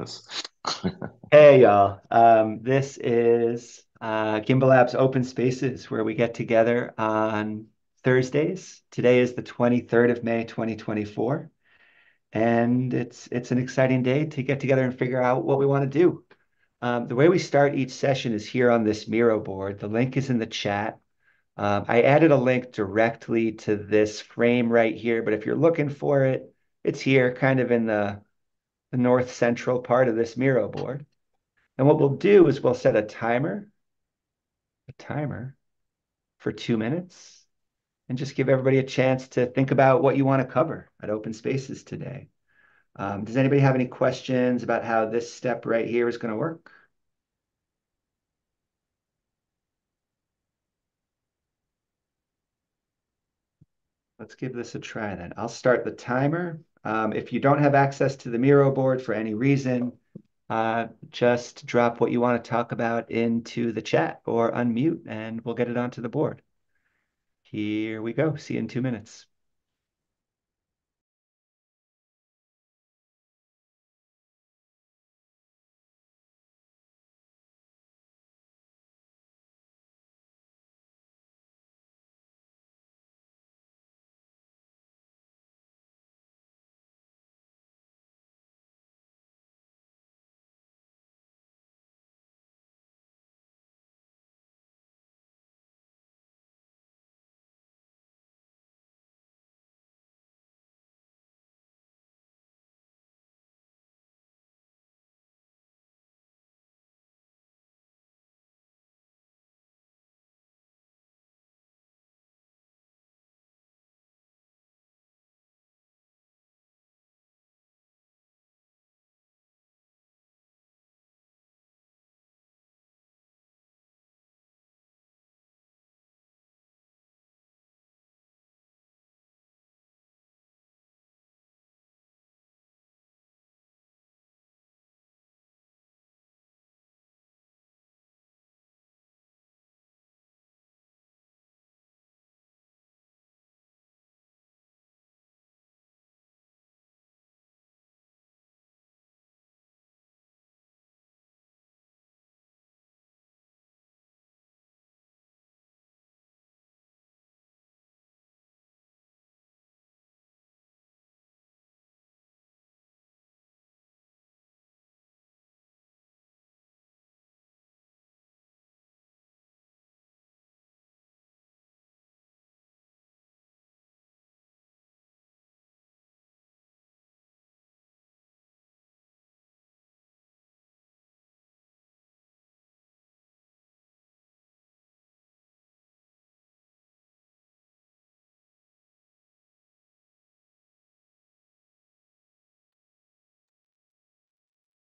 office. Hey y'all. This is Gimbalabs Open Spaces where we get together on Thursdays. Today is the 23rd of May, 2024, and it's an exciting day to get together and figure out what we want to do. The way we start each session is here on this Miro board. The link is in the chat. I added a link directly to this frame right here, but if you're looking for it, it's here, kind of in the north central part of this Miro board. And what we'll do is we'll set a timer for 2 minutes and just give everybody a chance to think about what you want to cover at Open Spaces today. Does anybody have any questions about how this step right here is going to work? Let's give this a try then. I'll start the timer. If you don't have access to the Miro board for any reason, just drop what you want to talk about into the chat or unmute and we'll get it onto the board. Here we go. See you in 2 minutes.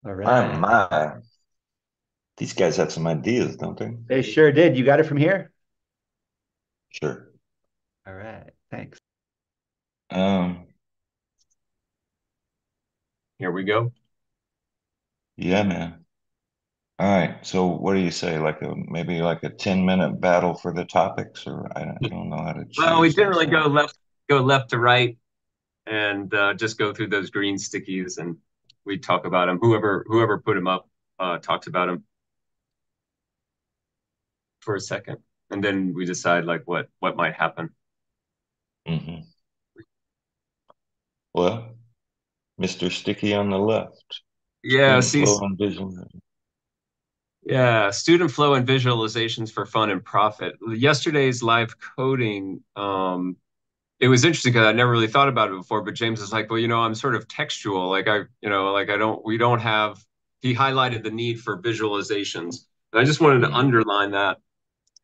All My, right. my. These guys have some ideas, don't they? They sure did. You got it from here? Sure. All right. Thanks. Um, Here we go. yeah, man. All right. So what do you say? Maybe like a 10-minute battle for the topics, or I don't know how to Well, we choose this. generally go left to right, and just go through those green stickies, and we talk about them. Whoever put them up talks about them for a second, and then we decide like what might happen. Hmm. Well, Mr. Sticky on the left, Yeah, student see, flow and vision. yeah, student flow and visualizations for fun and profit. Yesterday's live coding, it was interesting because I never really thought about it before, but James is like, well, I'm sort of textual. We don't have, he highlighted the need for visualizations. And I just wanted to Mm-hmm. underline that.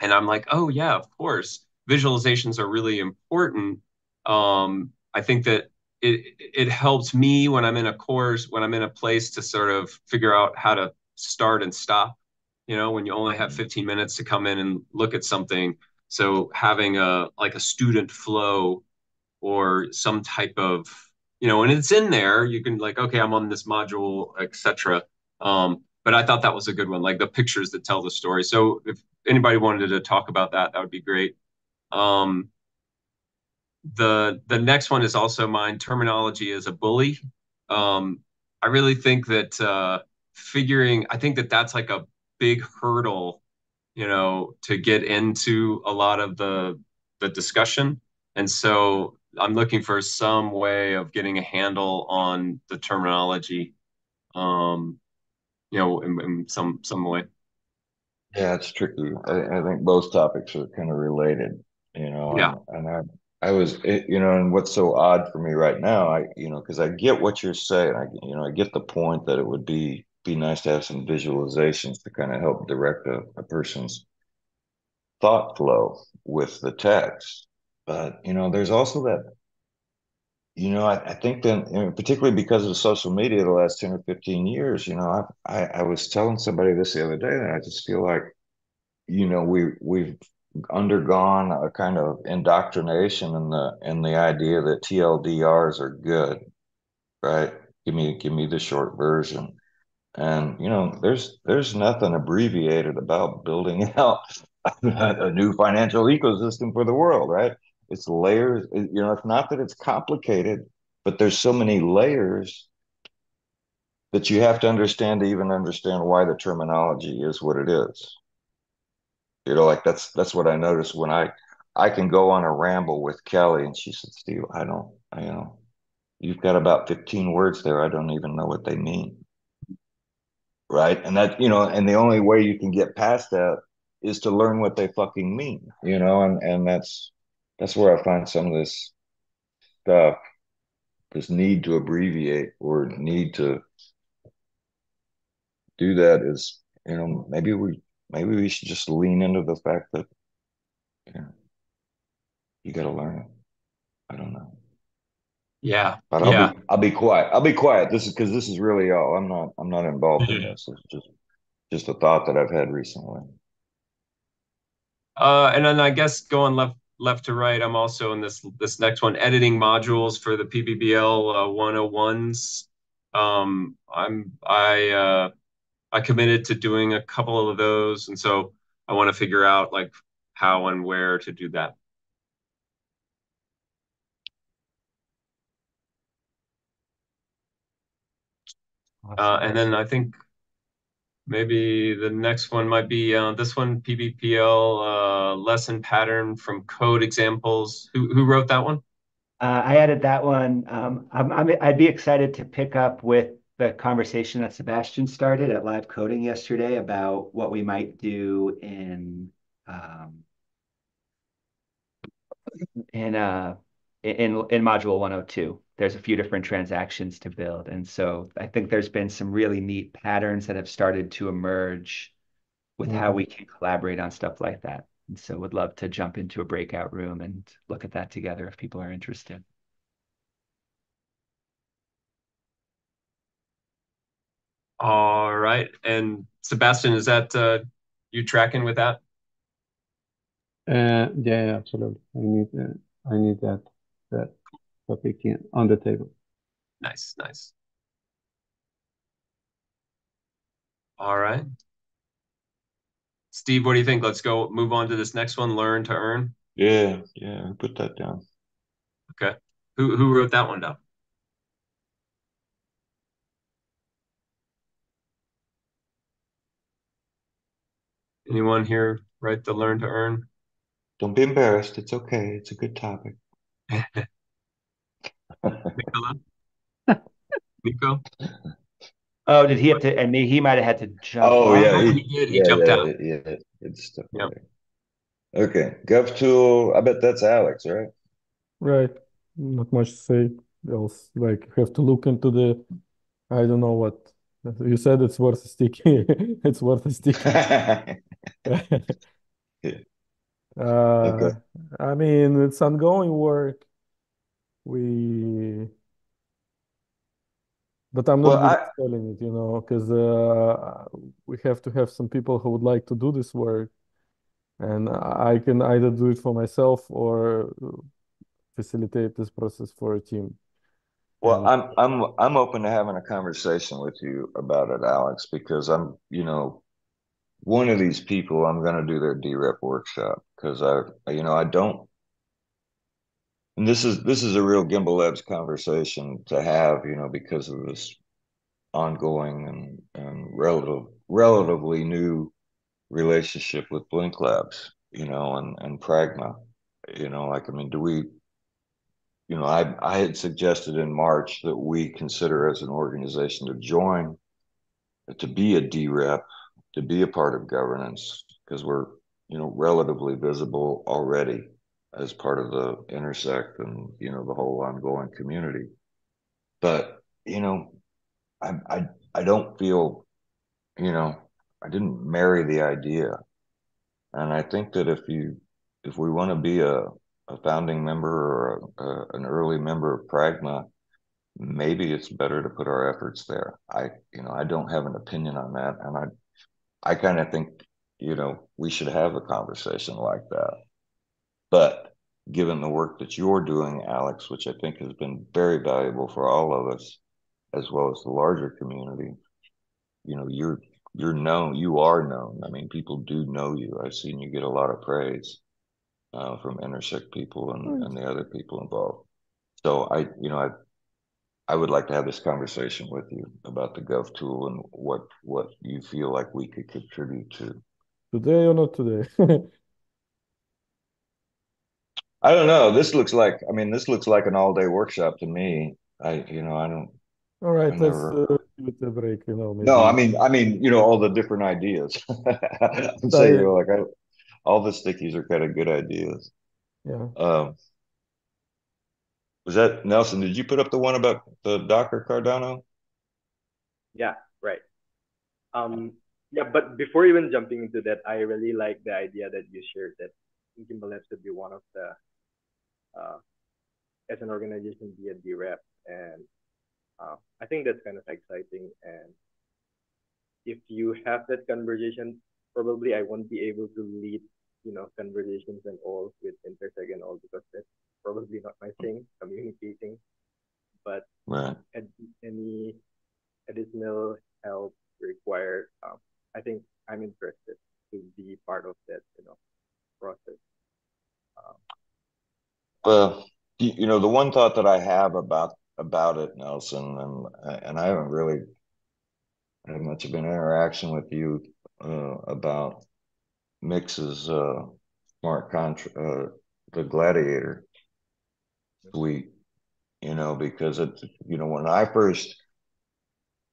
And I'm like, oh, yeah, of course. Visualizations are really important. I think that it helps me when I'm in a course, when I'm in a place to sort of figure out how to start and stop, when you only have 15 minutes to come in and look at something. So having a student flow or some type of and it's in there, you can like, okay, I'm on this module, etc. But I thought that was a good one, like the pictures that tell the story. So if anybody wanted to talk about that, that would be great. um, the next one is also mine. Terminology is a bully. um, I really think that I think that that's like a big hurdle, to get into a lot of the discussion. And so I'm looking for some way of getting a handle on the terminology, um, in some way. Yeah, it's tricky. I think both topics are kind of related, Yeah. I was, and what's so odd for me right now, because I get what you're saying. I get the point that it would be nice to have some visualizations to kind of help direct a person's thought flow with the text. But, there's also that, I think that, particularly because of social media the last 10 or 15 years, I was telling somebody this the other day, and I just feel like we've undergone a kind of indoctrination in the idea that TLDRs are good, right? Give me the short version. And there's nothing abbreviated about building out a new financial ecosystem for the world, right? It's layers, it's not that it's complicated, but there's so many layers that you have to understand to even understand why the terminology is what it is. Like that's what I noticed when I can go on a ramble with Kelly and she said, Steve, I don't, you've got about 15 words there. I don't even know what they mean. Right. And and the only way you can get past that is to learn what they fucking mean, and that's where I find some of this stuff, this need to abbreviate or need to do that is, maybe we should just lean into the fact that, you know, you got to learn it. I don't know. Yeah. But Yeah. I'll be quiet. I'll be quiet. This is because this is really all. I'm not involved in Yeah. this. It's just a thought that I've had recently. And then I guess going left to right, I'm also in this next one, editing modules for the PBBL 101s. I committed to doing a couple of those, and so I want to figure out like how and where to do that. Awesome. And then I think maybe the next one might be this one, PBPL lesson pattern from code examples. Who wrote that one? I added that one. I'd be excited to pick up with the conversation that Sebastian started at Live Coding yesterday about what we might do um, in in module 102. There's a few different transactions to build, and so I think there's been some really neat patterns that have started to emerge with how Mhm. we can collaborate on stuff like that. And so would love to jump into a breakout room and look at that together if people are interested. All right. And Sebastian, is that you tracking with that? Yeah, yeah, absolutely. I need that topic on the table. Nice, nice. All right. Steve, what do you think? Let's go move on to this next one, learn to earn. Yeah, yeah. Put that down. Okay. Who wrote that one down? Anyone here write the learn to earn? Don't be embarrassed. It's okay. It's a good topic. Nicola? Nico? Oh, did he have to? And he might have had to jump Oh off. yeah, Oh, he did. He yeah, jumped out. yeah, yeah. It's stuff Yeah. away. Okay, Gov tool. I bet that's Alex, right? Right. Not much to say else. Like, you have to look into the, I don't know what. You said it's worth a stick. It's worth a stick. Yeah, Uh, okay. I mean, it's ongoing work. We, but I'm not Well, good at spelling it, because we have to have some people who would like to do this work, and I can either do it for myself or facilitate this process for a team. well, And I'm open to having a conversation with you about it, Alex, because one of these people I'm going to do their DREP workshop because I don't. And this is a real Gimbalabs conversation to have, because of this. ongoing and relatively new relationship with Blink Labs, and Pragma. Like, I mean, do we, I had suggested in March that we consider as an organization to join, to be a DREP, to be a part of governance, because we're, relatively visible already as part of the Intersect and, the whole ongoing community. But, I don't feel, you know, I didn't marry the idea. And I think that if we want to be a founding member or an early member of Pragma, maybe it's better to put our efforts there. I don't have an opinion on that. And I kind of think, we should have a conversation like that. But given the work that you're doing, Alex, which I think has been very valuable for all of us, as well as the larger community, you're known, you are known. I mean, people do know you. I've seen you get a lot of praise from Intersect people and the other people involved. So I would like to have this conversation with you about the Gov tool and what you feel like we could contribute to. Today or not today? I don't know. This looks like an all-day workshop to me. I don't, All I right, let's never. give it a break, No, maybe. all the different ideas. I'm saying, I, all the stickies are kind of good ideas. yeah. Um, was that Nelson? Did you put up the one about the Docker Cardano? Yeah, right. Yeah, but before even jumping into that, I really like the idea that you shared that Gimbalabs should be one of the, uh, as an organization, be a DREP. And I think that's kind of exciting. And if you have that conversation, probably I won't be able to lead, conversations and all with Intersect and all because that's probably not my thing, communicating. But Right. any additional help required, I think I'm interested to be part of that, process. Um, Well, the one thought that I have about it, Nelson, and I haven't really had much of an interaction with you about Mix's smart contract, the Gladiator suite, because when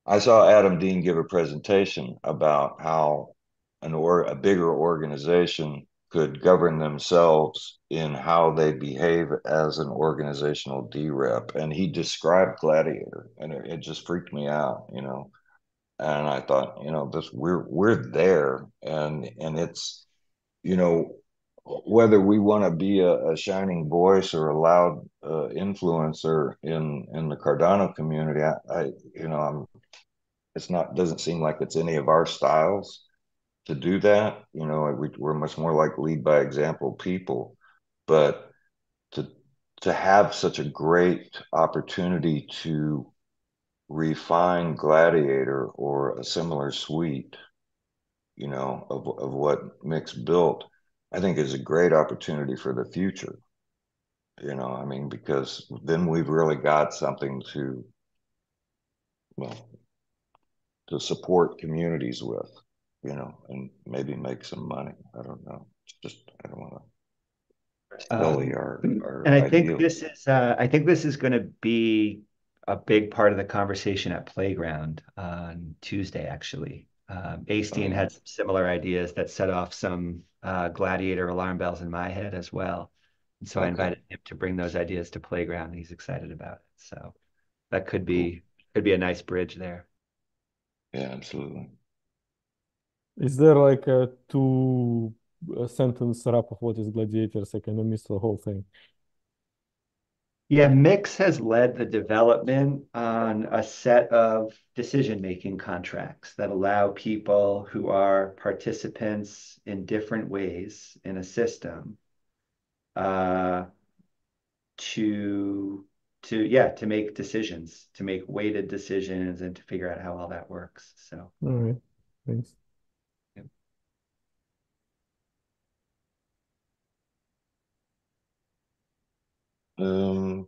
I saw Adam Dean give a presentation about how a bigger organization could govern themselves in how they behave as an organizational DREP, and he described Gladiator, and it just freaked me out, And I thought, this we're there, and it's, you know, whether we want to be a shining voice or a loud influencer in the Cardano community, I'm it's not doesn't seem like it's any of our styles to do that. We're much more like lead by example people, but to to have such a great opportunity to refine Gladiator or a similar suite, of what Mix built, I think is a great opportunity for the future. Because then we've really got something well, to support communities with, and maybe make some money. I don't know. I don't want to sully our And I think ideals. this is going to be a big part of the conversation at Playground on Tuesday, actually. Oh Astian yeah. had some similar ideas that set off some Gladiator alarm bells in my head as well. And so I Okay. invited him to bring those ideas to Playground, and he's excited about it. So that could Cool. be a nice bridge there. Yeah, absolutely. Is there like a two sentence wrap of what is Gladiators? I kind of missed the whole thing. Yeah, Mix has led the development on a set of decision-making contracts that allow people who are participants in different ways in a system uh, to to make decisions, to make weighted decisions, and to figure out how all that works. So, All right, thanks. yeah. Um,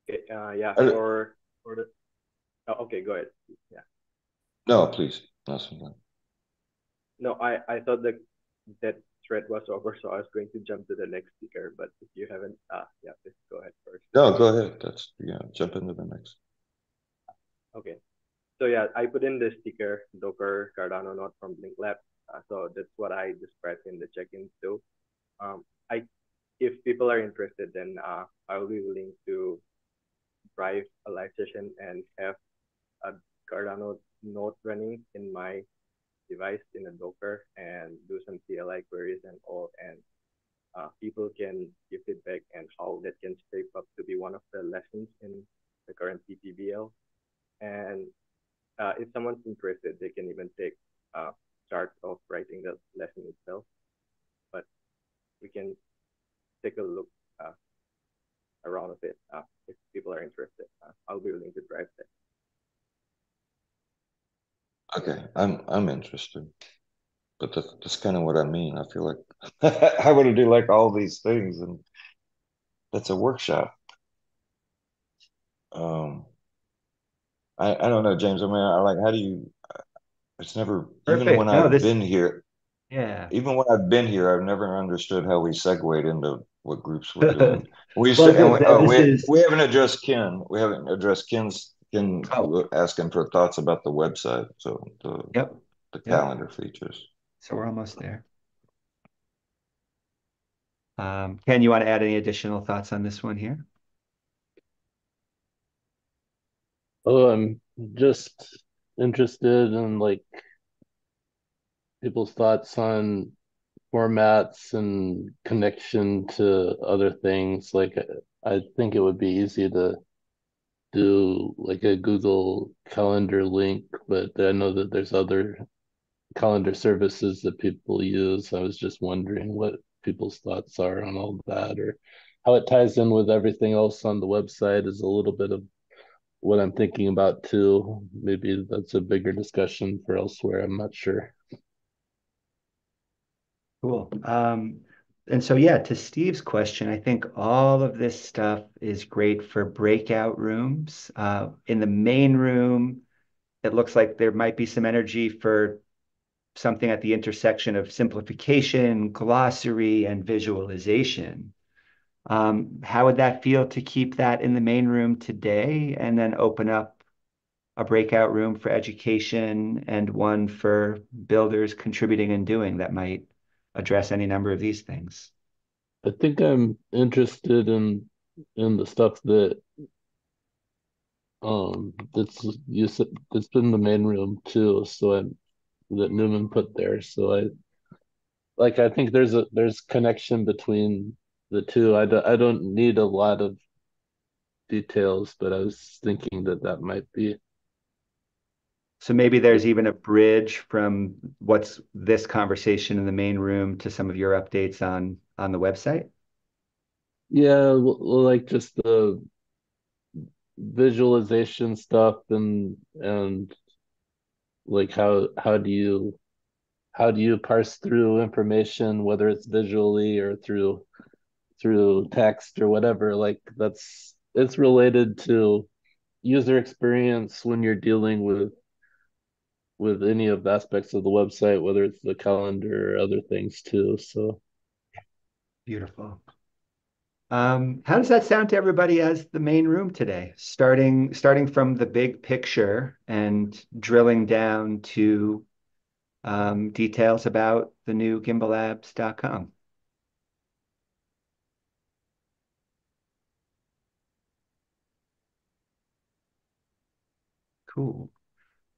yeah, I, for the Oh, okay, go ahead. Yeah. No, please. No, something. No, I thought that that thread was over, so I was going to jump to the next speaker. But if you haven't, yeah, please go ahead first. No, go ahead. That's yeah. Jump into the next. Okay. So yeah, I put in the sticker Docker Cardano node from Blink Lab. So that's what I described in the check-in too. I if people are interested, then I will be willing to drive a live session and have a Cardano node running in my device in a Docker and do some CLI queries and all. And people can give feedback and how that can shape up to be one of the lessons in the current PPBL. And if someone's interested, they can even take start of writing the lesson itself. But we can take a look around of it if people are interested. I'll be willing to drive that. Okay, I'm interested, but that's kind of what I mean. I feel like I want to do like all these things, and that's a workshop. Um, I don't know, James. I mean, I like how do you? It's never even when Perfect. No, I've this, been here. yeah. Even when I've been here, I've never understood how we segued into what groups we're doing. We Well, and we, oh, this is, we haven't addressed Ken. We haven't addressed Ken oh, asking for thoughts about the website. So yep, the yep. calendar features. So we're almost there. Ken, you want to add any additional thoughts on this one here? Oh, I'm just interested in like people's thoughts on formats and connection to other things. Like I think it would be easy to do like a Google Calendar link, but I know that there's other calendar services that people use. I was just wondering what people's thoughts are on all that or how it ties in with everything else on the website is a little bit of what I'm thinking about too. Maybe that's a bigger discussion for elsewhere. I'm not sure. Cool. And so, yeah, to Steve's question, I think all of this stuff is great for breakout rooms. In the main room, it looks like there might be some energy for something at the intersection of simplification, glossary, and visualization. How would that feel to keep that in the main room today and then open up a breakout room for education and one for builders contributing and doing that might address any number of these things? I think I'm interested in the stuff that that's you said that's been in the main room too. So I that Newman put there. So I think there's connection between the two. I don't need a lot of details, but I was thinking that that might be. So maybe there's even a bridge from what's this conversation in the main room to some of your updates on the website. Yeah, like just the visualization stuff and like how do you parse through information, whether it's visually or through text or whatever. Like that's it's related to user experience when you're dealing with any of the aspects of the website, whether it's the calendar or other things too. So Beautiful. How does that sound to everybody as the main room today? Starting from the big picture and drilling down to details about the new gimbalabs.com. Cool.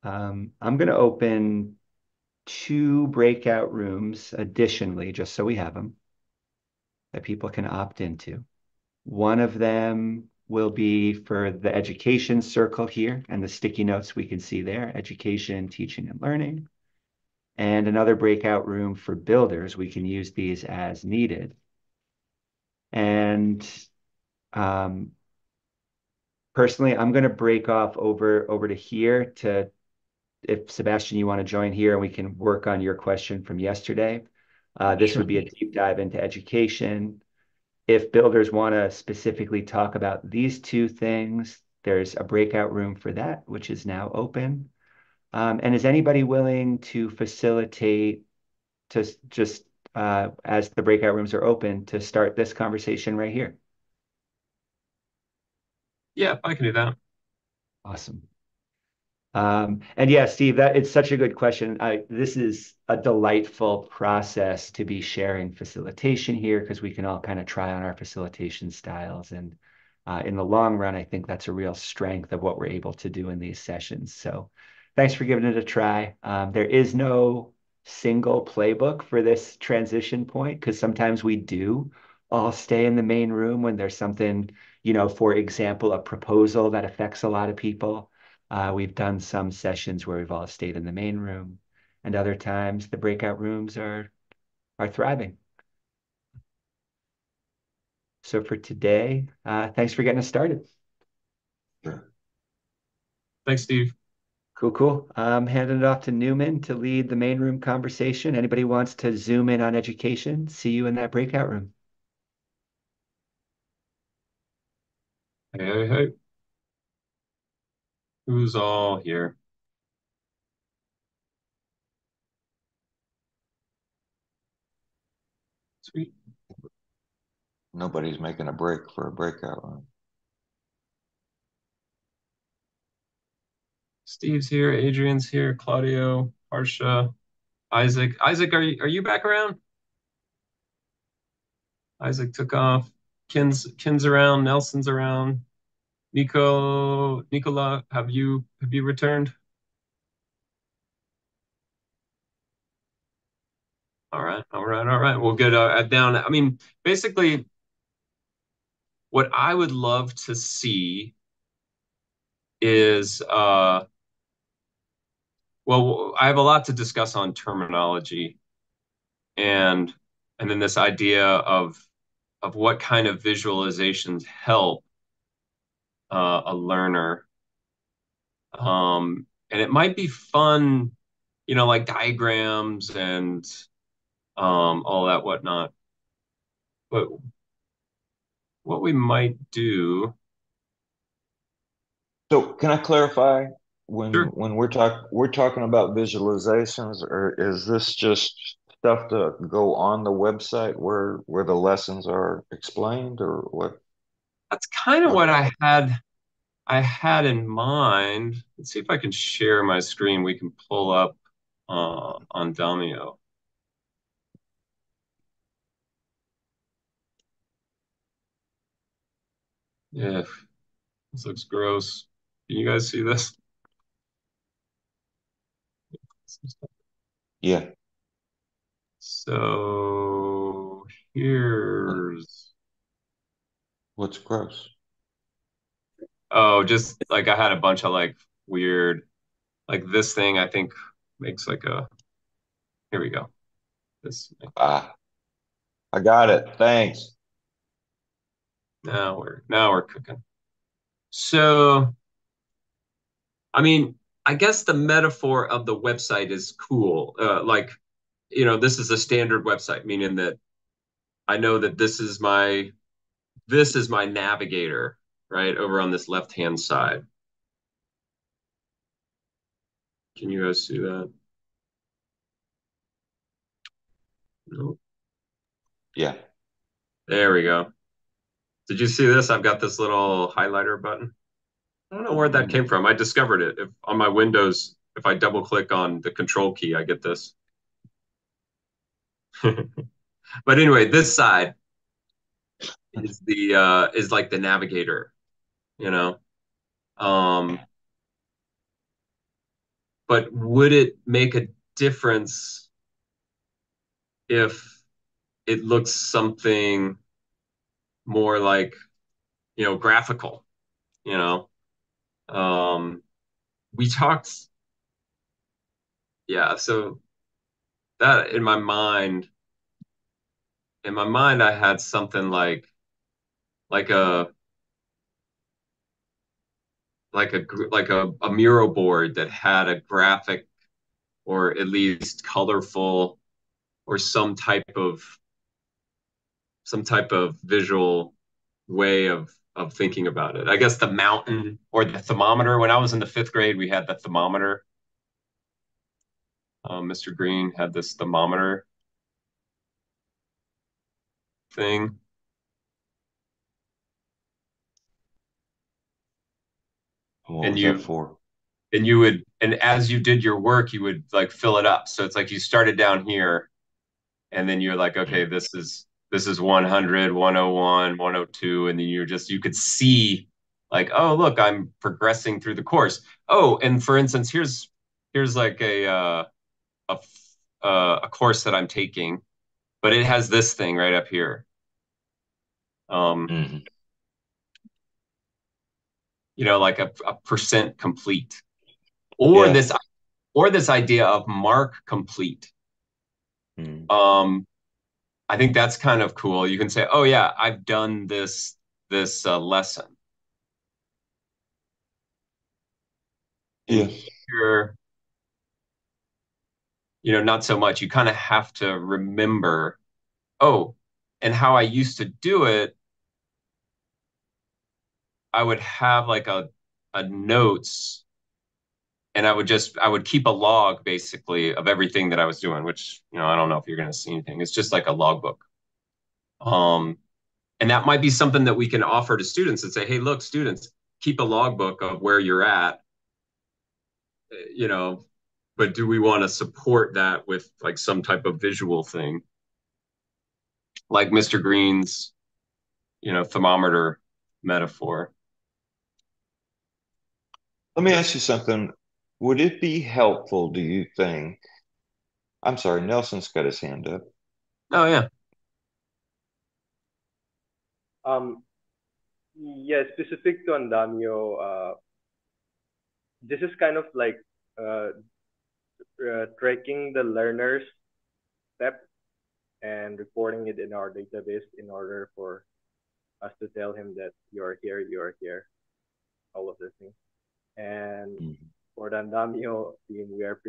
I'm going to open two breakout rooms additionally, just so we have them, that people can opt into. One of them will be for the education circle here and the sticky notes we can see there, education, teaching, and learning. And another breakout room for builders. We can use these as needed. And personally, I'm going to break off over to here to, if Sebastian, you want to join here and we can work on your question from yesterday. This sure. would be a deep dive into education. If builders want to specifically talk about these two things, there's a breakout room for that, which is now open. And is anybody willing to facilitate to just as the breakout rooms are open to start this conversation right here? Yeah, I can do that. Awesome. And yeah, Steve, that it's such a good question. This is a delightful process to be sharing facilitation here because we can all kind of try on our facilitation styles. And in the long run, I think that's a real strength of what we're able to do in these sessions. So thanks for giving it a try. There is no single playbook for this transition point because sometimes we do all stay in the main room when there's something, for example, a proposal that affects a lot of people. We've done some sessions where we've all stayed in the main room, and other times the breakout rooms are thriving. So for today, thanks for getting us started. Sure. Thanks, Steve. Cool, cool. Handing it off to Newman to lead the main room conversation. Anybody wants to zoom in on education, see you in that breakout room. Hey, hey, hey. Who's all here? Sweet. Nobody's making a break for a breakout room. Steve's here, Adrian's here, Claudio, Harsha, Isaac. Isaac, are you back around? Isaac took off. Ken's around, Nelson's around. Nicola, have you returned? All right, all right, all right. We'll get down. I mean, basically, what I would love to see is well, I have a lot to discuss on terminology and then this idea of what kind of visualizations help a learner. And it might be fun, like diagrams and all that whatnot. But what we might do, So can I clarify when sure. we're talking about visualizations, or is this just stuff to go on the website where the lessons are explained, or what? That's kind of What? what I had in mind. Let's see if I can share my screen. We can pull up on Domio. Yeah, this looks gross. Can you guys see this? Yeah. So What, here's, what's gross? oh, just like I had a bunch of like weird, like this thing I think makes like a, here we go. This, Ah, I got it. Thanks. now we're cooking. So, I mean, I guess the metaphor of the website is cool. Like, this is a standard website, meaning that I know that this is my navigator, right? Over on this left-hand side. Can you guys see that? No. Yeah. There we go. Did you see this? I've got this little highlighter button. I don't know where that came Mm. from. I discovered it. If on my Windows, if I double click on the control key, I get this. But anyway, this side is like the navigator, you know. Um, but would it make a difference if it looks something more like, graphical, you know? Um, we talked, yeah, so that in my mind, I had something like a like a mural board that had a graphic or at least colorful or some type of visual way of of thinking about it. I guess the mountain or the thermometer. When I was in the fifth grade, we had the thermometer. Mr. Green had this thermometer thing. What And was that you for? and you would and as you did your work, you would like fill it up. So it's like you started down here and then you're like, okay, Mm. this is 100, 101, 102, and then you could see like, oh, look, I'm progressing through the course. Oh, and for instance, here's like a a course that I'm taking, but it has this thing right up here. Um, Mm-hmm. like a percent complete, or Yeah. this idea of mark complete. Mm. Um, I think that's kind of cool. You can say, oh yeah, I've done this lesson. And Yeah. here, not so much. You kind of have to remember, oh, and how I used to do it, I would have like a notes and I would keep a log basically of everything that I was doing, which, I don't know if you're going to see anything. It's just like a logbook. Um, and that might be something that we can offer to students and say, hey, look, students, keep a logbook of where you're at, you know, but do we want to support that with like some type of visual thing, like Mr. Green's, thermometer metaphor? Let me ask you something. Would it be helpful, do you think? I'm sorry, Nelson's got his hand up. Oh yeah. Yeah, specific to Andamio, this is kind of like uh, tracking the learner's step and recording it in our database in order for us to tell him that you're here, all of the things. And Mm-hmm. for the Andamio team, we are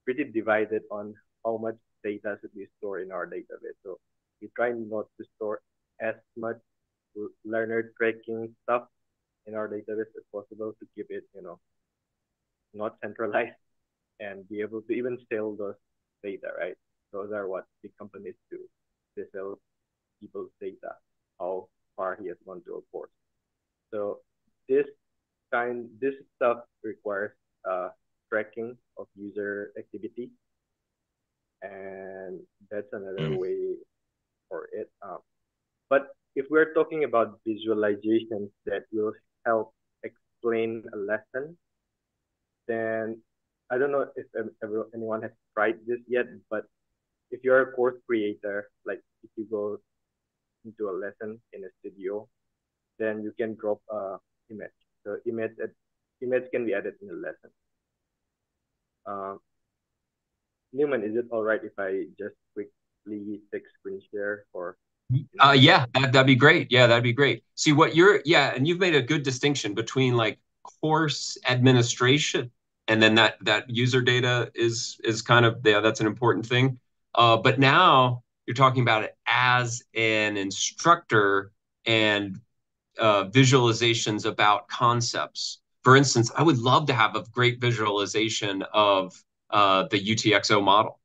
pretty divided on how much data should be stored in our database. So we try not to store as much learner tracking stuff in our database as possible to keep it, not centralized and be able to even sell those data, right? Those are what big companies do. They sell people's data, how far he has gone to a course. So this this stuff requires tracking of user activity, and that's another Mm. way for it. But if we're talking about visualizations that will help explain a lesson, then I don't know if anyone has tried this yet, but if you're a course creator, like if you go into a lesson in a studio, then you can drop a image. So image can be added in a lesson. Um, Newman, is it all right if I just quickly take screen share for anyone? Yeah, that'd be great. Yeah, that'd be great. See yeah, and you've made a good distinction between like course administration and then that user data is kind of, yeah, that's an important thing. But now you're talking about it as an instructor and visualizations about concepts. For instance, I would love to have a great visualization of the UTXO model,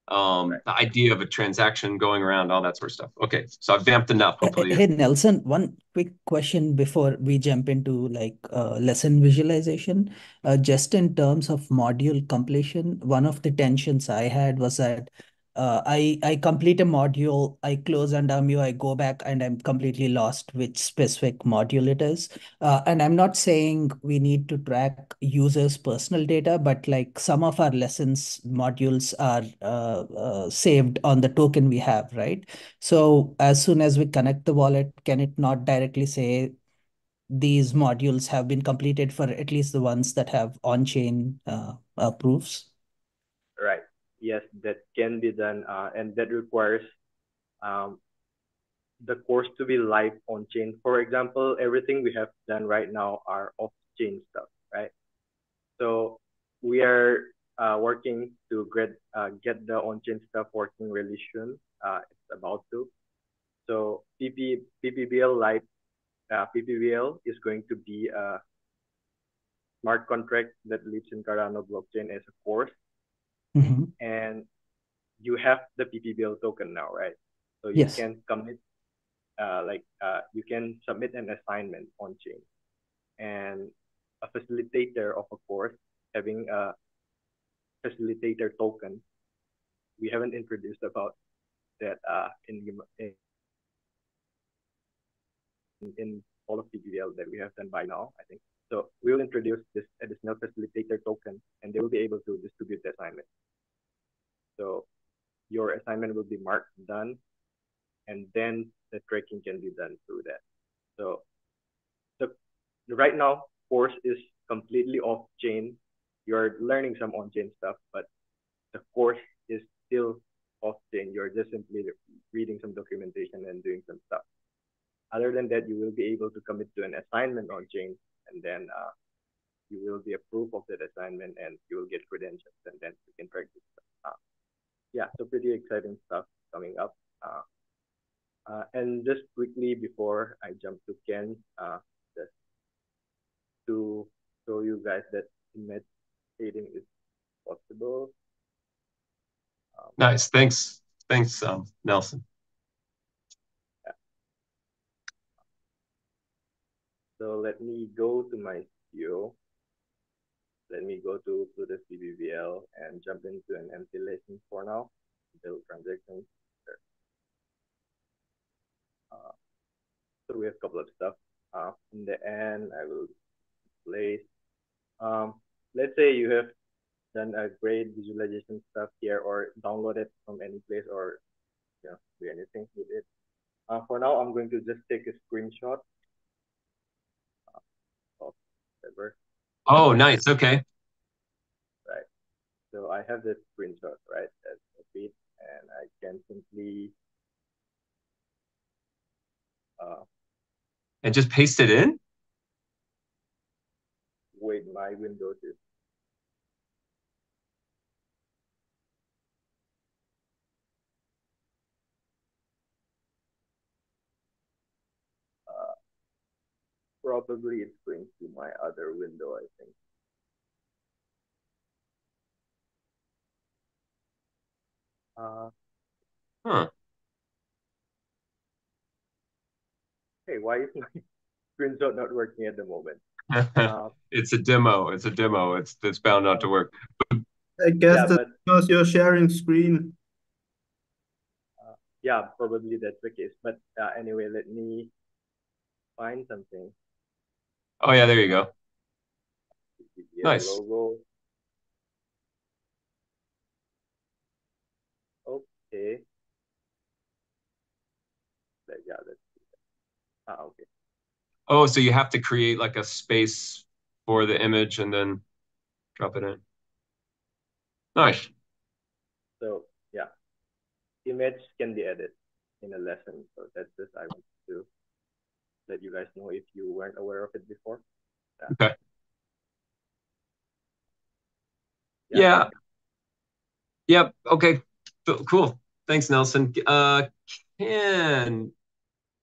Right. the idea of a transaction going around, all that sort of stuff. Okay, so I've vamped enough. Hopefully, Hey Nelson, one quick question before we jump into like lesson visualization. Just in terms of module completion, one of the tensions I had was that I complete a module, I close Andamio, I go back and I'm completely lost which specific module it is. And I'm not saying we need to track users' personal data, but like some of our lessons modules are saved on the token we have, right? So as soon as we connect the wallet, can it not directly say these modules have been completed for at least the ones that have on-chain proofs? Right. Yes, that can be done, and that requires um, the course to be live on chain. For example, everything we have done right now are off chain stuff, right? So we are working to get the on chain stuff working really soon. It's about to. So PPBL Lite PPVL is going to be a smart contract that lives in Cardano blockchain as a course, and you have the PPVL token now, right? So you Yes. can commit, you can submit an assignment on chain, and a facilitator of a course having a facilitator token. We haven't introduced about that in all of PPVL that we have done by now, I think. So we will introduce this additional facilitator token, and they will be able to distribute the assignment. So your assignment will be marked done, and then the tracking can be done through that. So right now, course is completely off chain. You're learning some on chain stuff, but the course is still off chain. You're just simply reading some documentation and doing some stuff. Other than that, you will be able to commit to an assignment on chain, and then you will be approved of that assignment, and you will get credentials, and then you can practice. Yeah, so pretty exciting stuff coming up. And just quickly before I jump to Ken, just to show you guys that image trading is possible. Nice. Thanks, Nelson. Yeah. So let me go to my studio. Let me go to the CBVL and jump into an empty license for now. Build transactions. So we have a couple of stuff. In the end, I will place. Let's say you have done a great visualization stuff here, or download it from any place, or do anything with it. For now, I'm going to just take a screenshot of whatever. Oh, nice. Okay. Right. So I have this screenshot, right, as a feed, and I can simply and just paste it in? wait, my Windows is probably it's going to my other window, I think. Huh. Hey, why is my screenshot not working at the moment? It's a demo. It's a demo. It's bound not to work. I guess Yeah, that's because you're sharing screen. Yeah, probably that's the case. But anyway, let me find something. Oh yeah, there you go. Nice. Logo. Okay. Yeah, let's see that. Okay. Oh, so you have to create like a space for the image and then drop it in. Nice. So yeah, image can be added in a lesson. So that's just I want to let you guys know if you weren't aware of it before. Yeah. Okay. Yeah. Yep. Okay. Cool. Thanks, Nelson. Ken,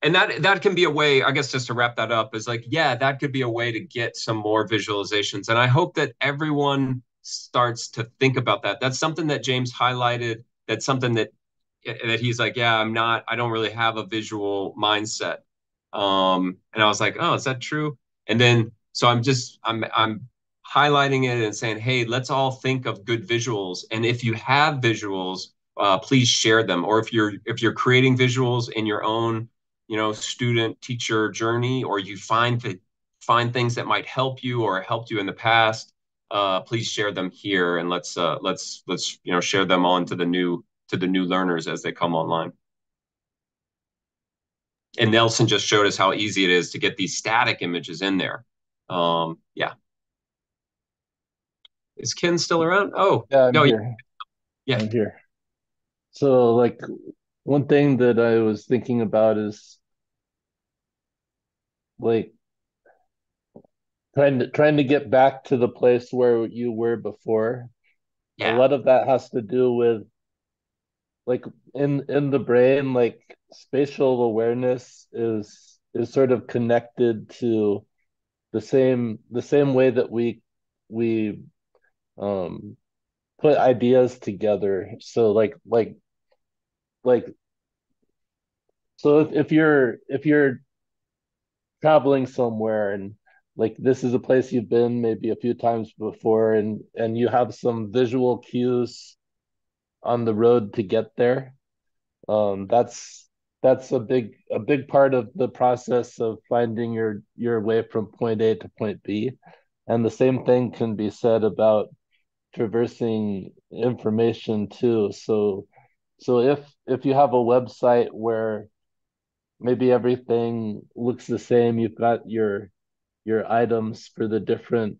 and that can be a way, I guess, just to wrap that up, is like, yeah, that could be a way to get some more visualizations. And I hope that everyone starts to think about that. That's something that James highlighted. That's something that he's like, yeah, I don't really have a visual mindset. And I was like, oh, is that true? And then so I'm highlighting it and saying, hey, let's all think of good visuals. And if you have visuals, please share them. Or if you're creating visuals in your own, student teacher journey, or you find things that might help you or helped you in the past, please share them here, and let's share them on to the new learners as they come online. And Nelson just showed us how easy it is to get these static images in there. Yeah. Is Ken still around? Oh, Yeah, I'm no. here. Yeah. I'm here. So, like, one thing that I was thinking about is like trying to get back to the place where you were before. A Yeah. lot of that has to do with like in the brain, like spatial awareness is is sort of connected to the same way that we um put ideas together. So like so if you're traveling somewhere and like this is a place you've been maybe a few times before and you have some visual cues on the road to get there. That's a big part of the process of finding your way from point A to point B. And the same thing can be said about traversing information too. So if you have a website where maybe everything looks the same, you've got your items for the different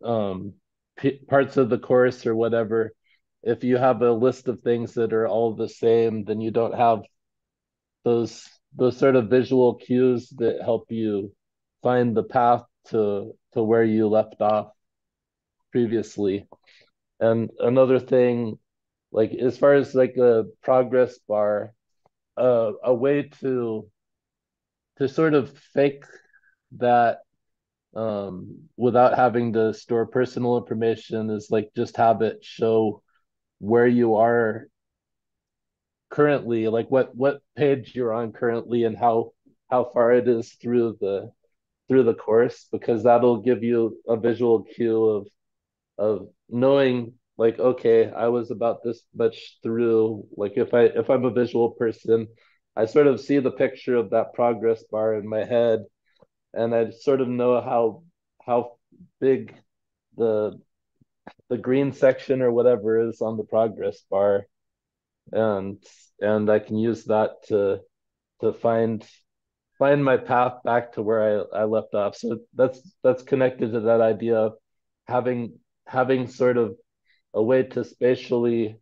um parts of the course or whatever. If you have a list of things that are all the same, then you don't have those sort of visual cues that help you find the path to where you left off previously. And another thing, like as far as like a progress bar, a way to sort of fake that without having to store personal information is like just have it show where you are currently, like what page you're on currently and how far it is through the course, because that'll give you a visual cue of knowing like okay, I was about this much through. Like if I'm a visual person, I sort of see the picture of that progress bar in my head, and I sort of know how big the the green section or whatever is on the progress bar, and and I can use that to find my path back to where I left off. So that's connected to that idea of having sort of a way to spatially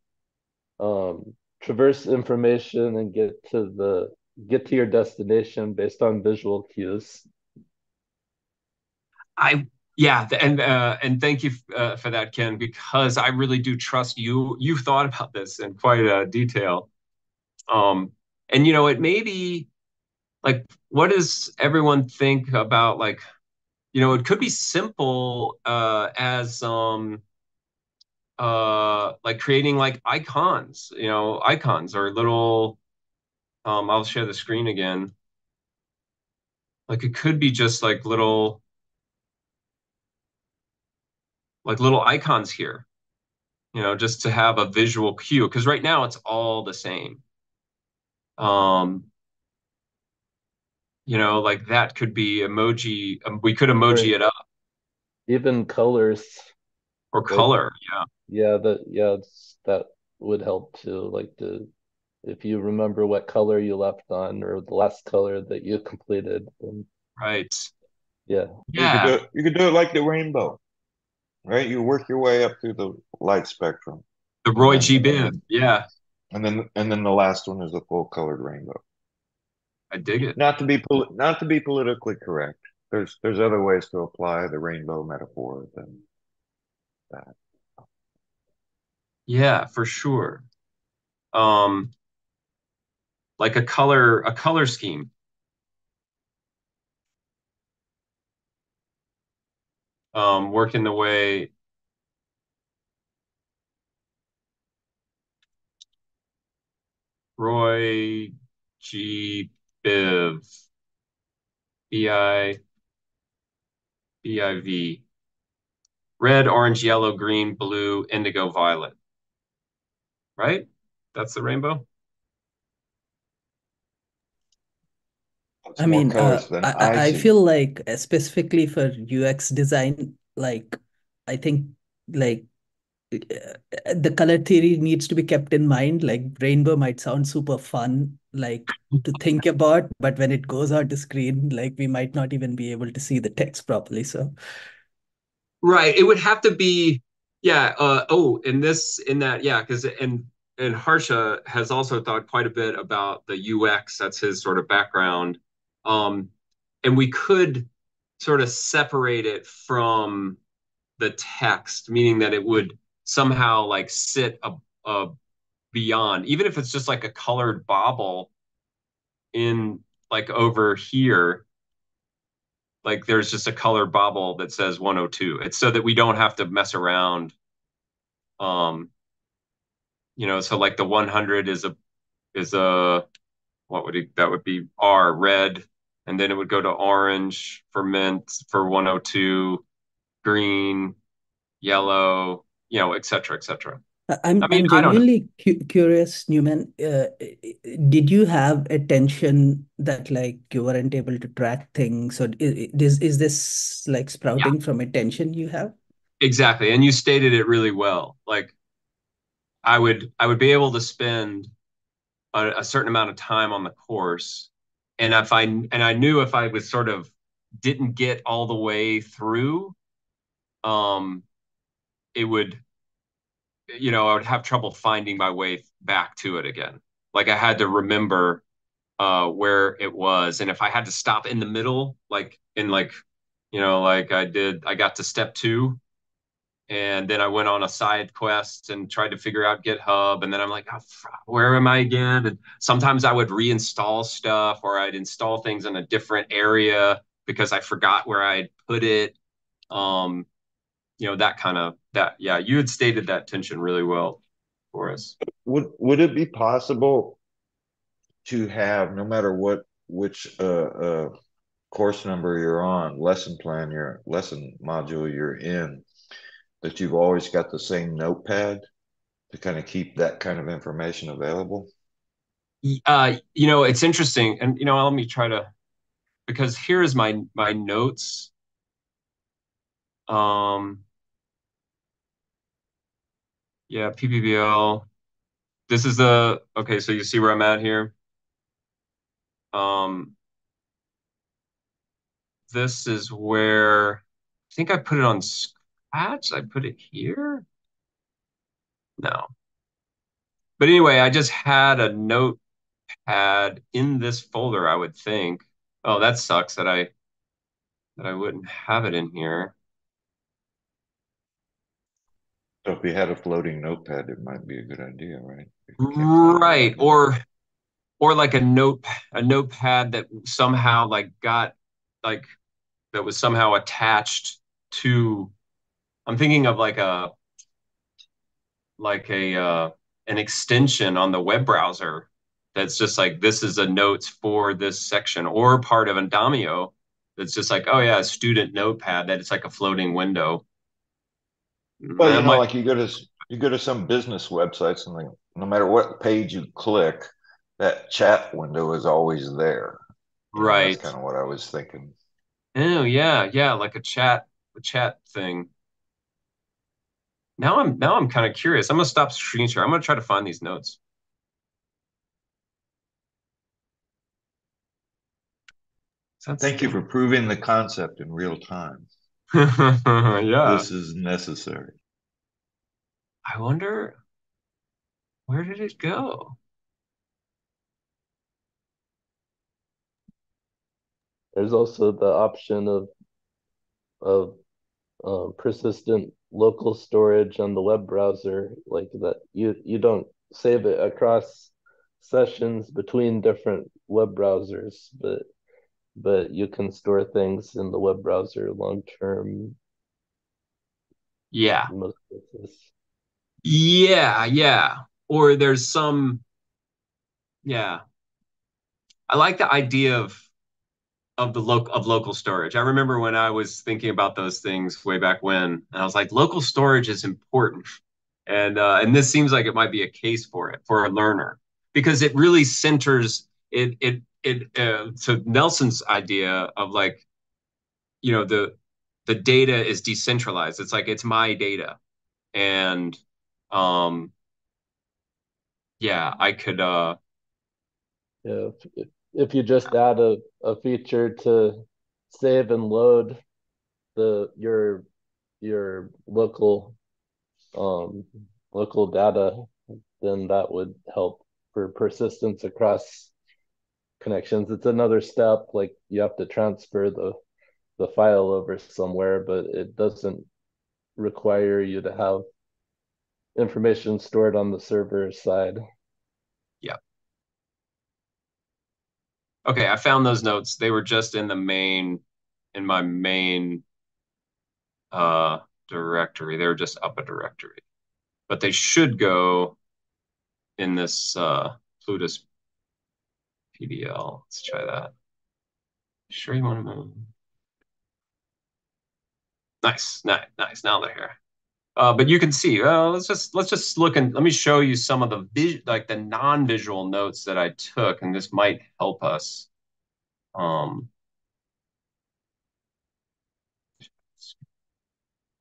traverse information and get to your destination based on visual cues. I and thank you for that, Ken, because I really do trust you. You've thought about this in quite a detail. Um, and it may be like, what does everyone think about like, it could be simple as like creating like icons or little I'll share the screen again. Like it could be just like little icons here, just to have a visual cue. Because right now it's all the same. Um, like that could be emoji. We could Or emoji it up even colors, or like color. Yeah. that would help too. Like if you remember what color you left on or the last color that you completed, then Right. yeah. Yeah. You could do it like the rainbow, right? You work your way up through the light spectrum, The and Roy then G. and Biv. then Yeah. and then the last one is the full colored rainbow. I dig it. Not to be politically correct. There's other ways to apply the rainbow metaphor than that. Yeah, for sure. Um, like a color scheme. Working the way Roy G. Biv. BIV. Red, orange, yellow, green, blue, indigo, violet. Right? That's the rainbow. It's I more mean, colors than I I see. feel like specifically for UX design, like I think like the color theory needs to be kept in mind. Like rainbow might sound super fun, like to think about, but when it goes on the screen, like we might not even be able to see the text properly. So Right. It would have to be, yeah. In that, yeah, because and Harsha has also thought quite a bit about the UX. That's his sort of background. Um, and we could sort of separate it from the text, meaning that it would somehow like sit a beyond, even if it's just like a colored bobble in like over here, like there's just a color bobble that says 102. It's so that we don't have to mess around. Um, so like the 100 is a what would that would be R red, and then it would go to orange for mint for 102, green, yellow, et cetera, et cetera. I mean, I'm I don't know. genuinely curious, Newman. Did you have a tension that like you weren't able to track things, or is this like Yeah, sprouting from a tension you have? exactly. And you stated it really well. Like I would be able to spend a certain amount of time on the course, and I knew if I was sort of didn't get all the way through, um, it would, I would have trouble finding my way back to it again. Like I had to remember where it was, and if I had to stop in the middle, like in like, like I got to step two, and then I went on a side quest and tried to figure out GitHub, and then I'm like, oh, where am I again? And sometimes I would reinstall stuff, or I'd install things in a different area because I forgot where I'd put it. Um, that kind of that. Yeah, you had stated that tension really well for us. Would it be possible to have, no matter which course number you're on, lesson plan, your lesson module you're in, that you've always got the same notepad to kind of keep that kind of information available? It's interesting, and let me try to, because here's my notes. Um, yeah, PPBL. This is the okay. So you see where I'm at here. Um, this is where I think I put it on Scratch. I put it here. No, but anyway, I just had a notepad in this folder. I would think. Oh, that sucks that I wouldn't have it in here. So if you had a floating notepad, it might be a good idea, right? If you can't find it Right, right now. or like a notepad that somehow like got like that was somehow attached to. I'm thinking of like a an extension on the web browser that's just like this is a notes for this section, or part of Endamio that's just like, oh yeah, a student notepad that it's like a floating window. Well, That might like you go to some business websites, and like, no matter what page you click, that chat window is always there. That's right. kind of what I was thinking. Oh yeah, yeah, like a chat thing. Now I'm kind of curious. I'm gonna stop screen share. I'm gonna try to find these notes. That's Thank you for proving the concept in real time. yeah. This is necessary. I wonder where did it go? There's also the option of persistent local storage on the web browser, like that you don't save it across sessions between different web browsers, but you can store things in the web browser long term Yeah. in most cases. Yeah, yeah. Or there's some, yeah. I like the idea of local storage. I remember when I was thinking about those things way back when, and I was like, local storage is important. And this seems like it might be a case for it for a learner because it really centers so Nelson's idea of like, the data is decentralized. It's like it's my data. And um yeah, I could Yeah, if you just add a feature to save and load the your um local data, then that would help for persistence across connections. It's another step, like you have to transfer the file over somewhere, but it doesn't require you to have information stored on the server side. yeah. Okay, I found those notes. They were just in my main uh directory. They were just up a directory. But they should go in this Plutus PDL. Let's try that. Sure you want to move? Nice, nice, nice. Now they're here. But you can see. Let's just look and let me show you some of the non-visual notes that I took, and this might help us.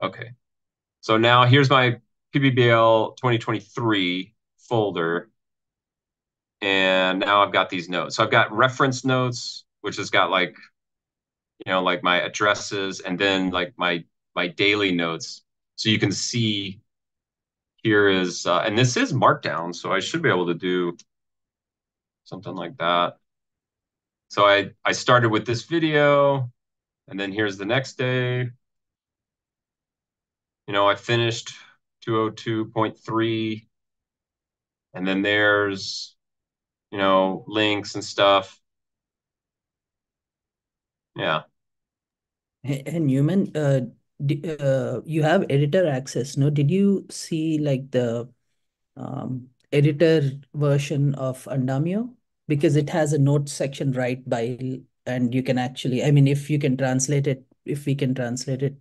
Okay. So now here's my PBBL 2023 folder, and now I've got these notes. So I've got reference notes, which has got like like my addresses, and then like my daily notes. So you can see here is, and this is Markdown, so I should be able to do something like that. So I started with this video, and then here's the next day. I finished 202.3, and then there's links and stuff. Yeah. And Newman, you have editor access, no? Did you see like the editor version of Andamio? Because it has a notes section right by, and you can actually, I mean, if we can translate it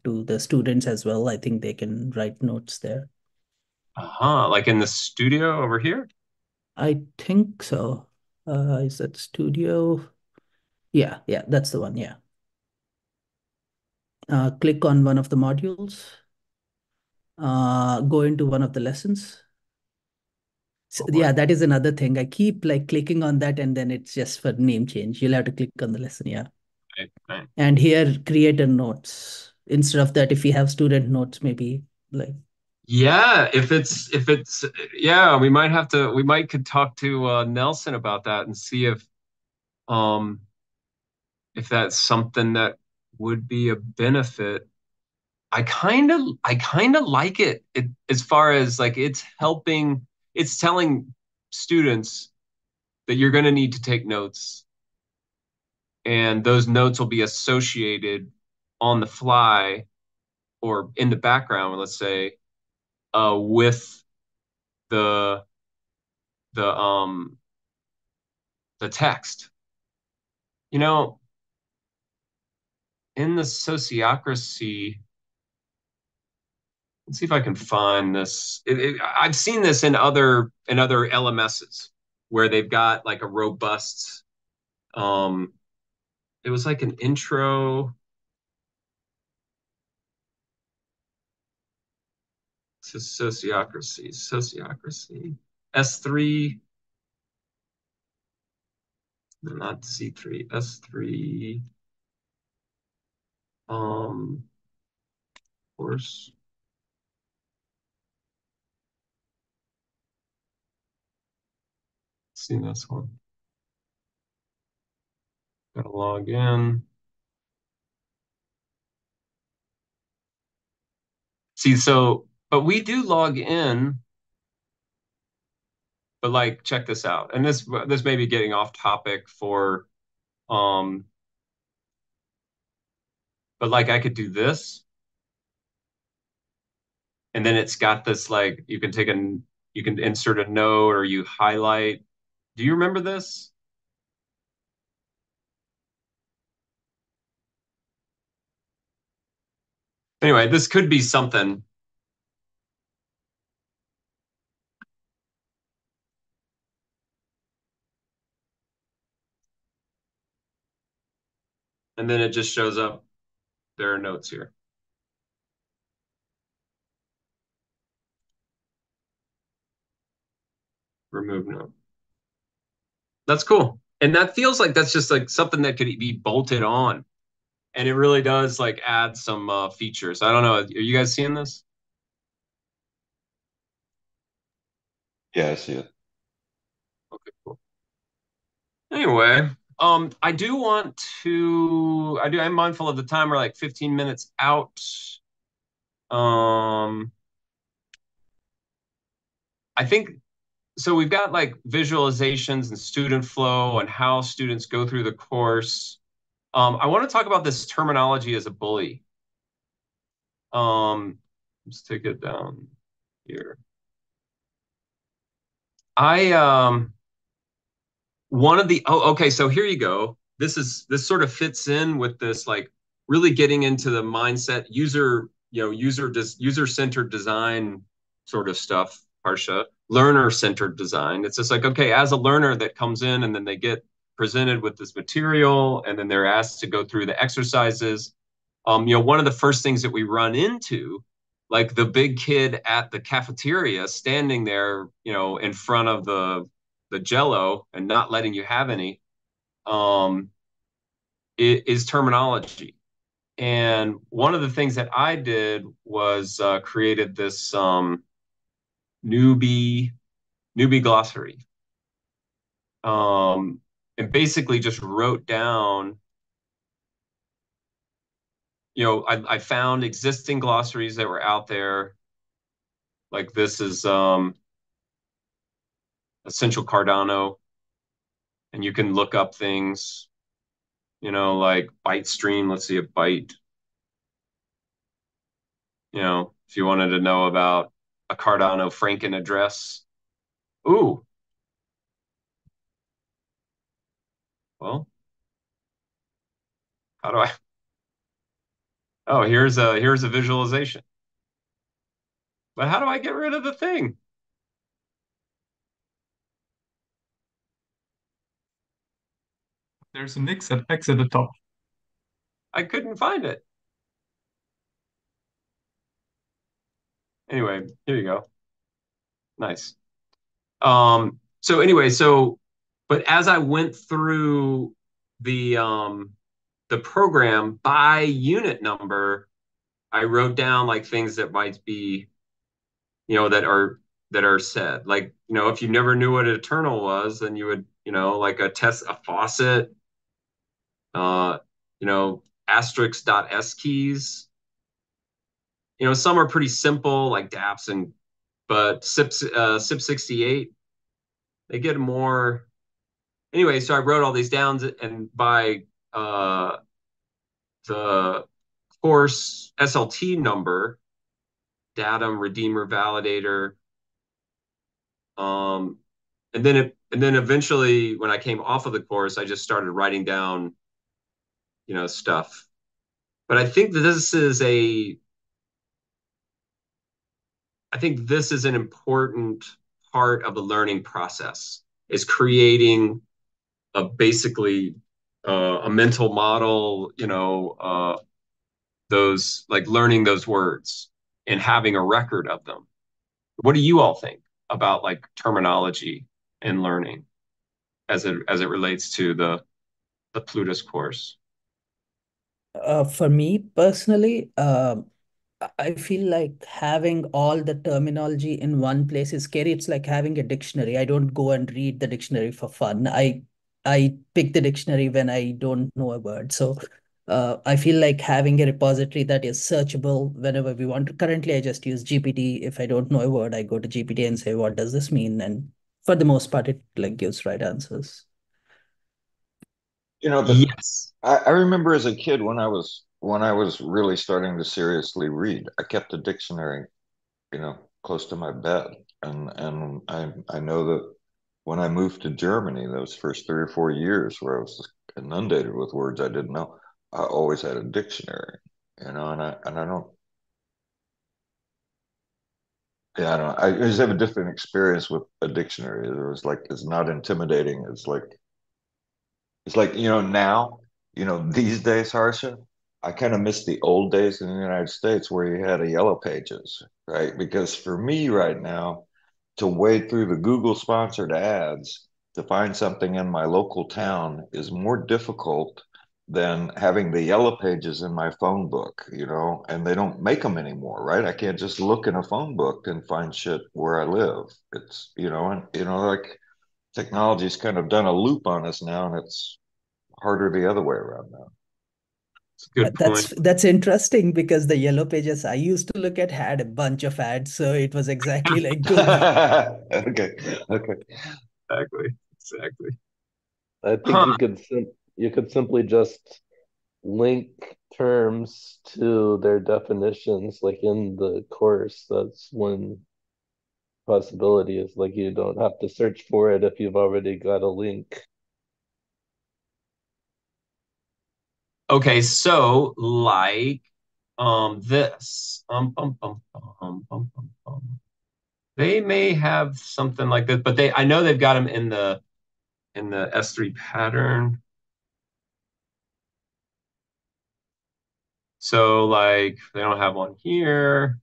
to the students as well, I think they can write notes there. Like in the studio over here? I think so. Is that Studio? Yeah, yeah, that's the one. Yeah. Click on one of the modules. Go into one of the lessons. So, Oh, yeah, that is another thing. I keep like clicking on that and then it's just for name change. You'll have to click on the lesson. Yeah. right. And here, creator notes. Instead of that, if we have student notes, maybe like. Yeah, if it's yeah, we might could talk to Nelson about that and see um if that's something that would be a benefit. I kind of like it as far as like it's telling students that you're going to need to take notes, and those notes will be associated on the fly or in the background, let's say, with the the um the text. You know, in the sociocracy, let's see if I can find this. I've seen this in other LMSs where they've got like a robust. Um, it was like an intro to sociocracy. Sociocracy S3, not C3. S3. Course. See this one. Gotta log in. See, but we do log in, but like, check this out. And this may be getting off topic um, but like I could do this, and then it's got this like you can insert a note or you highlight. Do you remember this? Anyway, this could be something. And then it just shows up. There are notes here. Remove note. That's cool. And that feels like that's just like something that could be bolted on. And it really does like add some features. I don't know. Are you guys seeing this? Yeah, I see it. Okay, cool. Anyway, I'm mindful of the time. We're like 15 minutes out. Um, I think so we've got like visualizations and student flow and how students go through the course. I want to talk about this terminology as a bully. Let's take it down here. I one of the okay, so here you go. This sort of fits in with this like really getting into the mindset user centered design sort of stuff, Harsha, learner centered design. It's just like, okay, as a learner that comes in and then they get presented with this material and then they're asked to go through the exercises. One of the first things that we run into, like the big kid at the cafeteria standing there, in front of the Jello and not letting you have any, um, is terminology. And one of the things that I did was created this newbie glossary, and basically just wrote down. I found existing glossaries that were out there. Like this is essential Cardano, and you can look up things, like byte stream. Let's see a byte. If you wanted to know about a Cardano Franken address. Ooh, well, how do I? Oh, here's a visualization. But how do I get rid of the thing? There's an X at the top. I couldn't find it. Anyway, here you go. Nice. So anyway, but as I went through the program by unit number, I wrote down like things that might be, that are said. Like, if you never knew what an eternal was, then you would, like a faucet, uh, asterisk.s keys. Some are pretty simple, like DApps but SIP68, they get more. Anyway, so I wrote all these down, and by the course SLT number, datum, redeemer, validator, um, and then eventually when I came off of the course, I just started writing down, stuff. But I think this is an important part of the learning process, is creating basically a mental model, those like learning those words and having a record of them. What do you all think about like terminology and learning as it relates to the Plutus course? For me personally, I feel like having all the terminology in one place is scary. It's like having a dictionary. I don't go and read the dictionary for fun. I pick the dictionary when I don't know a word. So I feel like having a repository that is searchable whenever we want to. Currently, I just use GPT. If I don't know a word, I go to GPT and say, "What does this mean?" And for the most part, it like gives right answers. But Yes. I remember as a kid when I was really starting to seriously read, I kept a dictionary, close to my bed. And I know that when I moved to Germany, those first 3 or 4 years where I was inundated with words I didn't know, I always had a dictionary, and I don't, yeah, I don't I just have a different experience with a dictionary. It was like it's not intimidating. It's like, now, these days, Harsha, I kind of miss the old days in the United States where you had a yellow pages, right? Because for me right now, to wade through the Google sponsored ads to find something in my local town is more difficult than having the yellow pages in my phone book, and they don't make them anymore, right? I can't just look in a phone book and find shit where I live. It's, like technology's kind of done a loop on us now, and it's harder the other way around now. It's a good point. That's interesting because the yellow pages I used to look at had a bunch of ads, so it was exactly like Google. Okay. Okay. Exactly. Exactly. I think Huh. you could simply just link terms to their definitions, like in the course. That's one possibility. Is like you don't have to search for it if you've already got a link. Okay, so like this. They may have something like this, but I know they've got them in the S3 pattern. So like they don't have one here.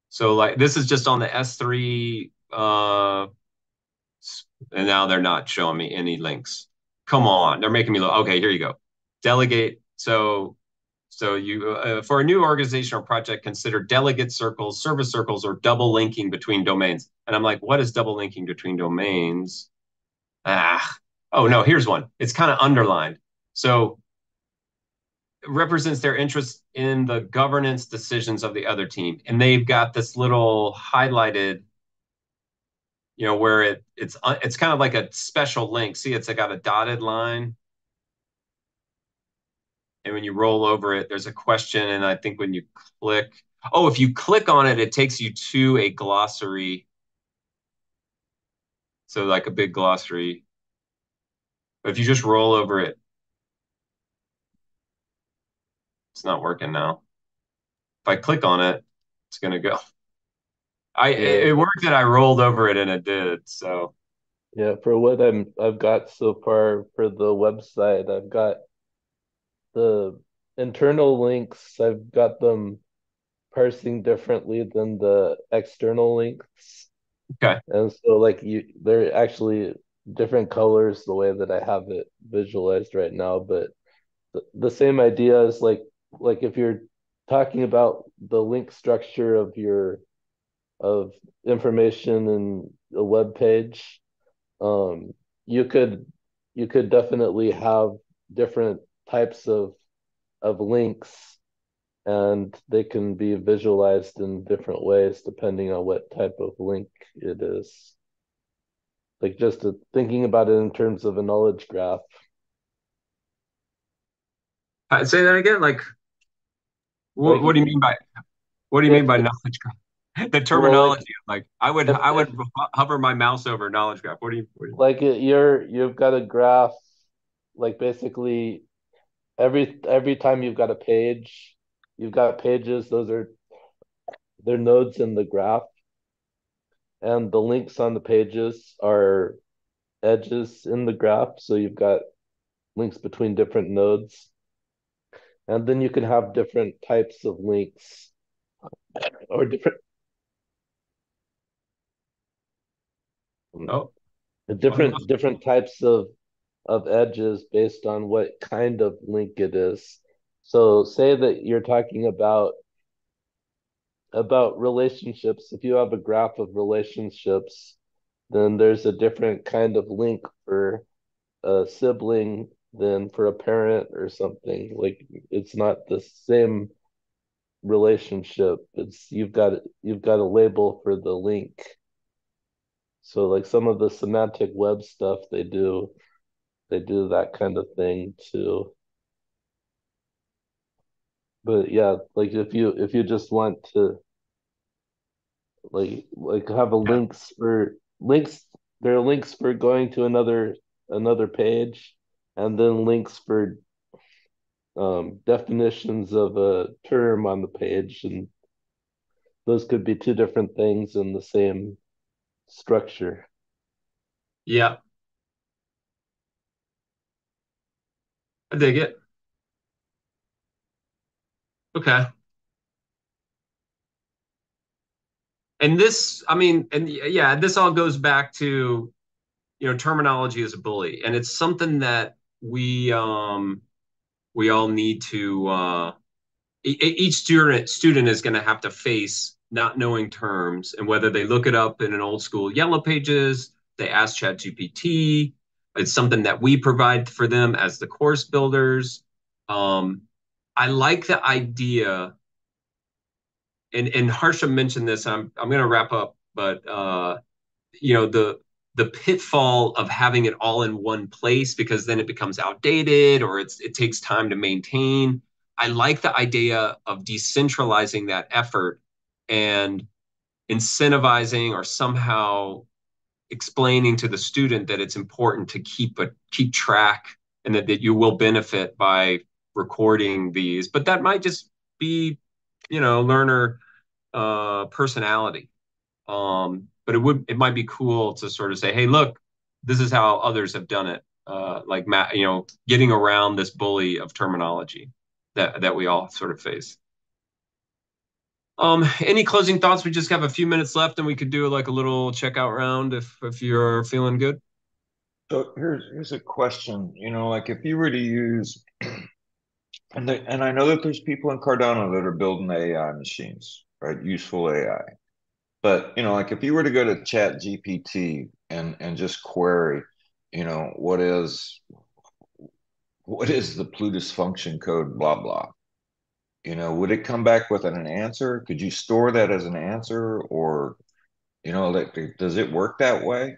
So like this is just on the S3 and now they're not showing me any links. Come on, they're making me look. Okay, here you go. Delegate. So you for a new organization or project, consider delegate circles, service circles, or double linking between domains. And I'm like, what is double linking between domains? Ah, oh no, here's one. It's kind of underlined. So it represents their interest in the governance decisions of the other team. And they've got this little highlighted, where it's kind of like a special link. See, it's got a dotted line. And when you roll over it, there's a question. And I think when you click, oh, if you click on it, it takes you to a glossary. So like a big glossary. But if you just roll over it, it's not working now. If I click on it, it's gonna go. Yeah, It worked that I rolled over it and it did. So yeah. For what I've got so far for the website, I've got the internal links. I've got them parsing differently than the external links. okay. And so like they're actually different colors the way that I have it visualized right now, but the same idea is like if you're talking about the link structure of information in a web page, um, you could you could definitely have different types of links, and they can be visualized in different ways depending on what type of link it is. Like just thinking about it in terms of a knowledge graph. I'd say that again. Like, Like what do you mean by if knowledge graph? The well, like terminology. Like, I if would hover my mouse over knowledge graph. like you've got a graph, like basically every time you've got a page, you've got pages. They're nodes in the graph, and the links on the pages are edges in the graph. So you've got links between different nodes, and then you can have different types of links or Oh, different types of edges based on what kind of link it is. So say that you're talking about relationships. If you have a graph of relationships, then there's a different kind of link for a sibling than for a parent or something. Like it's not the same relationship. It's you've got a label for the link. So like some of the semantic web stuff they do that kind of thing too. But yeah, like if you just want to like have a yeah. links, there are links for going to another page, and then links for definitions of a term on the page, and those could be two different things in the same structure. Yeah. I dig it. Okay. And this, I mean, and yeah, this all goes back to, terminology as a bully. And it's something that we all need to each student is going to have to face not knowing terms, and whether they look it up in an old school yellow pages, they ask ChatGPT. It's something that we provide for them as the course builders. I like the idea, and Harsha mentioned this. I'm going to wrap up, but you know the pitfall of having it all in one place because then it becomes outdated or it takes time to maintain. I like the idea of decentralizing that effort and incentivizing or somehow explaining to the student that it's important to keep track and that you will benefit by recording these. But that might just be, learner personality. But it might be cool to sort of say, hey, look, this is how others have done it. Like Matt, getting around this bully of terminology that we all sort of face. Any closing thoughts? We just have a few minutes left, and we could do like a little checkout round if you're feeling good. So here's a question. Like if you were to use, and I know that there's people in Cardano that are building AI machines, right? Useful AI. But like if you were to go to Chat GPT and just query, you know, what is the Plutus function code, blah blah. Would it come back with an answer? Could you store that as an answer, or like does it work that way?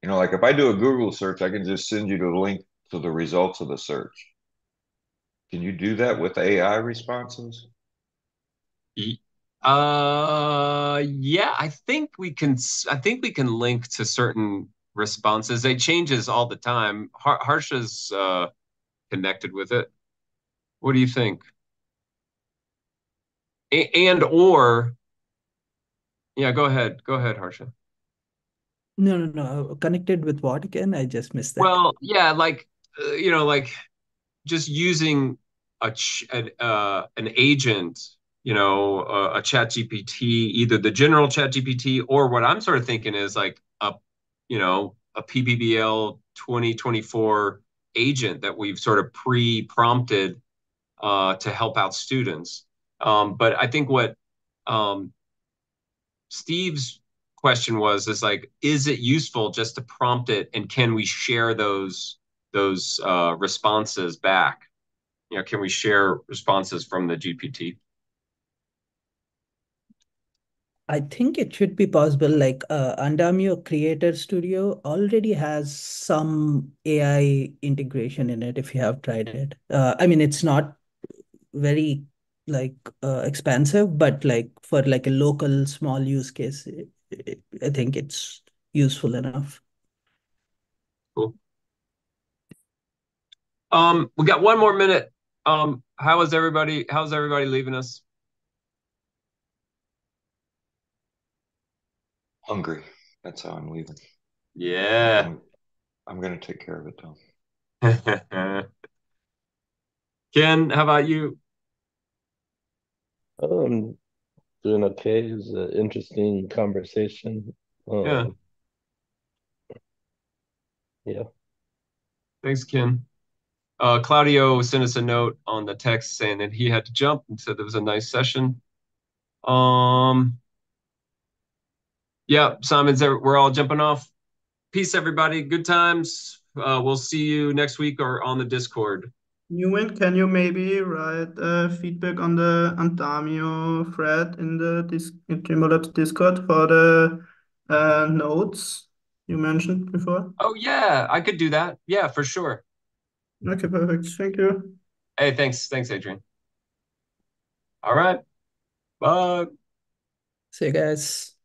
Like if I do a Google search, I can just send you the link to the results of the search. Can you do that with AI responses? Yeah, I think we can. I think we can link to certain responses. It changes all the time. Harsha's connected with it. What do you think? And or yeah, go ahead, Harsha. No, no, no. Connected with what again? I just missed that. Well, yeah, like like just using an agent, a chat GPT, either the general chat GPT or what I'm sort of thinking is like a PBBL 2024 agent that we've sort of pre-prompted to help out students. But I think what um, Steve's question is like, is it useful just to prompt it, and can we share those responses back? Can we share responses from the GPT? I think it should be possible. Like Andamio Creator Studio already has some AI integration in it if you have tried it. I mean, it's not very like expensive, but like for like a local small use case, I think it's useful enough. Cool. We got one more minute. How's everybody leaving us? Hungry. That's how I'm leaving. Yeah. I'm gonna take care of it though. Ken, how about you? I'm doing okay. It's an interesting conversation. Yeah. Yeah. Thanks, Ken. Claudio sent us a note on the text saying that he had to jump and said it was a nice session. Um, yeah, we're all jumping off. Peace, everybody. Good times. We'll see you next week or on the Discord. Newman, can you maybe write feedback on the Antamio thread in the in Gimbalabs Discord for the notes you mentioned before? Oh yeah, I could do that. Yeah, for sure. Okay, perfect. Thank you. Hey, thanks, Adrian. All right. Bye. See you guys.